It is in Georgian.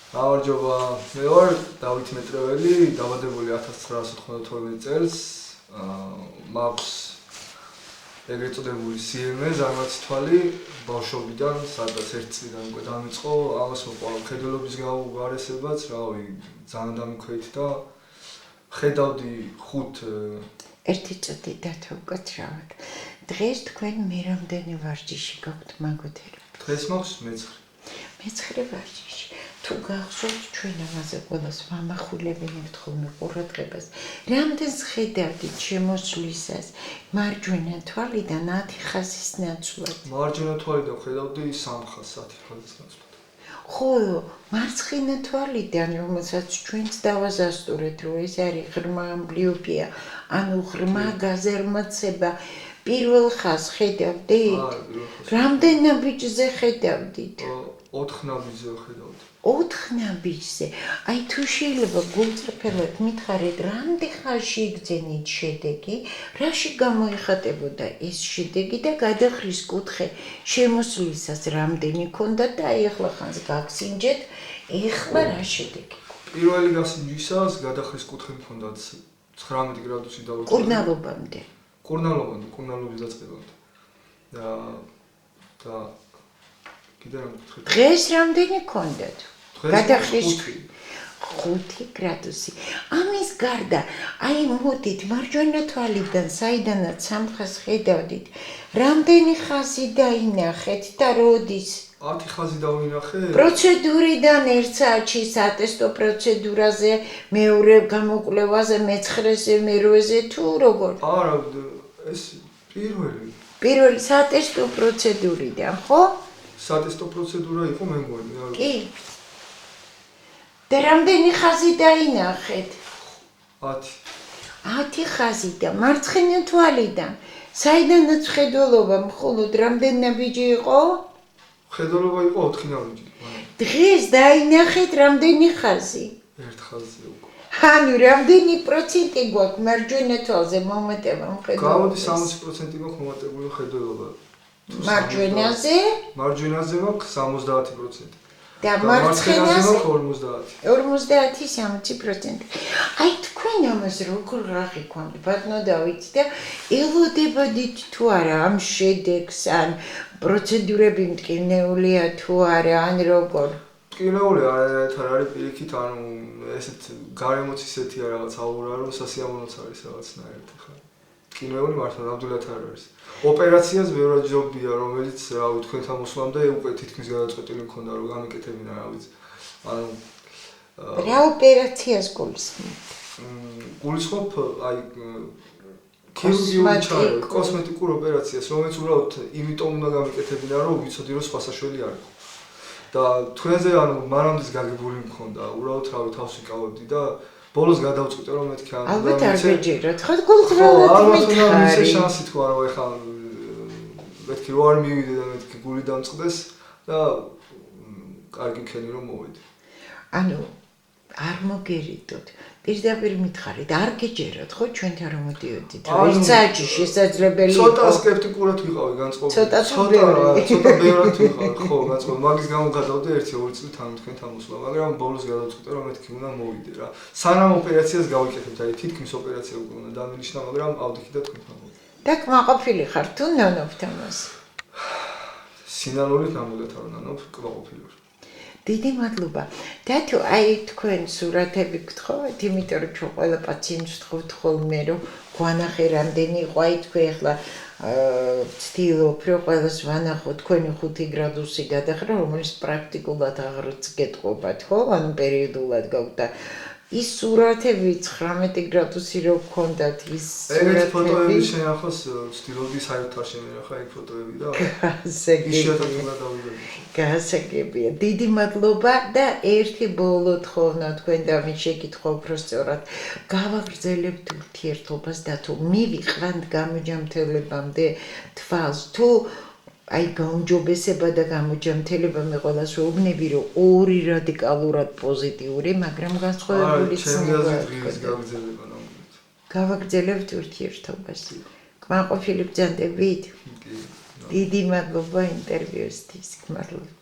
გამარჯობა, მე ვარ დავით მეტრეველი, დაბადებული 1992 წელს. მაქვს ეგრეთ წოდებული CMA ზარმაცი თვალი ბავშვობიდან, სადაც 1 წლიდან უკვე დამიწყო, ამას მოყვა მხედველობის გაუარესებაც, რავი, ძალიან დამიქვეით და ხედავდი 5 ერთი წუთი დათოვკაცრავად. დღეს თქვენ მე რამდენი ვარჯიში გაქვთ მაგოთერები? დღეს მაქვს მე-9. მე-9 ვარჯიში. თუ გახსოვთ ჩვენ ამაზე ყველას ვამახვილებინებთ ხოლმე ყურადღებას. რამდენს ხედავდით შემოსვლისას მარჯვენა თვალიდან 10 ხაზის ნაცვლად? მარჯვენა თვალიდან ხედავდი 3 ხაზს 10 ხაზის ნაცვლად. ხოლო მარცხენა თვალიდან, რომელსაც ჩვენც დავაზასტურეთ, რომ ეს არის ღრმა ამბლიოპია, ანუ ღრმა გაზარმაცება, პირველ ხაზს ხედავდით? რამდენ ნაბიჯზე ხედავდით? 4 ნაბიჯზე ხედავდი. 4 ნაბიჯზე. აი თუ შეიძლება გულწრფელად მითხარით, რამდენ ხაზში იგრძენით შედეგი, რაში გამოიხატებოდა ეს შედეგი და გადახრის კუთხე შემოსვლისას რამდენი ქონდათ და აი ახლა ხანს გაგსინჯეთ, ეხლა რა შედეგი? პირველი გასინჯისას გადახრის კუთხე მქონდა 19 გრადუსი დავუწყო. კურნალობამდე. კურნალობის დაწყებამდე. და კიდე რა მქონდა? დღეს რამდენი ქონდათ? გადახრის 5 გრადუსი. ამის გარდა, აი მოდით მარჯვენა თვალიდან, საიდანაც 3 ხაზს ხედავდით, რამდენი ხაზი დაინახეთ და როდის? 10 ხაზი დავინახე. პროცედურიდან 1 საათში სატესტო პროცედურაზე, მეორე გამოკვლევაზე, მე-9-ზე, მე-8-ზე თუ როგორ? არა, ეს პირველი სატესტო პროცედურიდან, ხო? სატესტო პროცედურა იყო მე მგონი. კი. და რამდენი ხაზი დაინახეთ? 10. 10 ხაზი და მარცხენა თვალიდან, საიდანაც ხედველობა მხოლოდ რამდენი ნაბიჯი იყო? ხედველობა იყო 4 ნაბიჯი. დღეს დაინახეთ რამდენი ხაზი? 1 ხაზზე უკვე. ანუ რამდენი პროცენტი გვაქვს მარჯვენა თვალზე მომატება მხედველობა? გამოდი 60% გვაქვს მომატებული ხედველობა. მარჯვენაზე? მარჯვენაზე მაქვს 70%. და მარცხენაზე 50. 50-60%. აი თქვენ ამას როგორ გახიქვამთ, ბატონო დავით და ელოდებოდით თუ არა ამ შედეგს, ან პროცედურები მტკივნეულია თუ არა, ან როგორ? მტკივნეული არაერთ არ არის პირიქით, ანუ ესეთ გარემოც ისეთი რაღაც აურა, რომ სასიამოვნოც არის რაღაცნაირად ხა. მტკივნეული მართლა ნამდვილად არ არის. ოპერაციას ბევრად ჯობია, რომელიც რავი თქვენთან მოსვლამდე უკვე თითქმის გადაწყვეტილი მქონდა, რომ გამიკეთებინა რა ვიცი. ანუ რა ოპერაციას გულისხმობთ? გულისხმობ აი ქირურგიული ჩარევა, კოსმეტიკურ ოპერაციას, რომელიც უბრალოდ იმიტომ უნდა გამიკეთებინა, რომ ვიცოდი, რომ სხვა საშველი არ იყო. და თქვენზე ანუ მანამდეც გაგებული მქონდა, უბრალოდ რავი თავს ვიკავებდი და ბოლოს გადავწყვიტე რომ მეთქი ანუ ალბათ არ გეჯერათ, ხო გულღრმავად მითხარი. ისე შანსი თქვა რომ ეხლა მეთქი რო არ მივიდე და მეთქი გული დამწყდეს და კარგი ქენი რომ მოვედი. ანუ არ მოგერიდოთ. პირდაპირ მითხარით, არ გეჯერათ, ხო ჩვენთან რომ მოდიოდით, რომ 1 საათში შესაძლებელი იყო. ცოტა სკეპტიკურად ვიყავი განწყობილი. ცოტა ბევრად ვიყავი, ხო, განწყობილი. მაგის გამო გადავდე 1-2 წლით ამ თქვენთან მოსვლა, მაგრამ ბოლოს გადავწყვიტე რომ მეთქი უნდა მოვიდე რა. სანამ ოპერაციას გავიკეთებთ, აი თითქმის ოპერაცია უკვე უნდა დამინიშნა, მაგრამ ავდიქი და თქვენთან მოვიდე. და კმაყოფილი ხარ თუ ნანობთ ამას? სინანულით ნამდვილად არ ნანობ, კმაყოფილი ვარ. დიდი მადლობა. დათო, აი თქვენ სურათები გთხოვთ, იმიტომ რომ ჩვენ ყველა პაციენტს ვთხოვთ ხოლმე, რომ გვანახე რამდენი იყო, აი თქვენ ახლა ვცდილობ, რომ ყველას ვანახო თქვენი 5 გრადუსი გადახრა, რომელიც პრაქტიკულად აღარც გეტყობათ, ხო? ანუ პერიოდულად გაქვთ და ის სურათები 19 გრადუსი რო გქონდათ ის სურათები. ეგ ფოტოები შეახოს ვცდილობდი საერთოდ არ შემენახა ეგ ფოტოები და გასაგებია. დიდი მადლობა და ერთი ბოლო თხოვნა თქვენ და მე შეკითხო უბრალოდ გავაგრძელებთ ურთიერთობას და თუ მივიყვანთ გამოჯამთელებამდე თვალს თუ აი გაუმჯობესება და გამოჯამთელება მე ყველას ვეუბნები რომ ორი რადიკალურად პოზიტიური, მაგრამ განსხვავებული ცნება. გავაგრძელებთ ურთიერთობას. კმაყოფილი ბრძანდებით? დიდი მადლობა ინტერვიუსთვის. მადლობა.